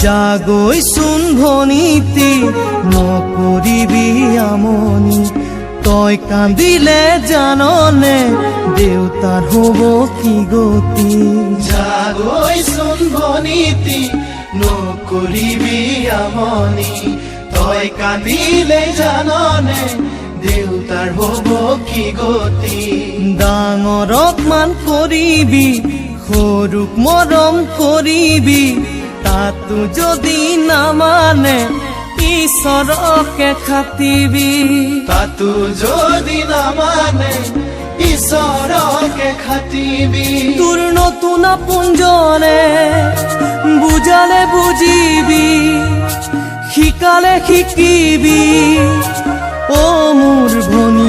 जागৈ सुन भनीति नकरिबि आमनि तय कांदिले जानने देउतार हब कि गति जागৈ सुन भनीति नकरिबि आमनि तय कांदिले जानने देउतार हब कि गति डांगरक मान करिबि सरुक मरम करिबि तातु जदि नामाने ईश्वरके खातिबि तातु जदि नामाने ईश्वरके खातिबि তোর নতুন পুঞ্জনে বুঝালে বুঝিবি শিকালে শিকিবি ও মোর ভনী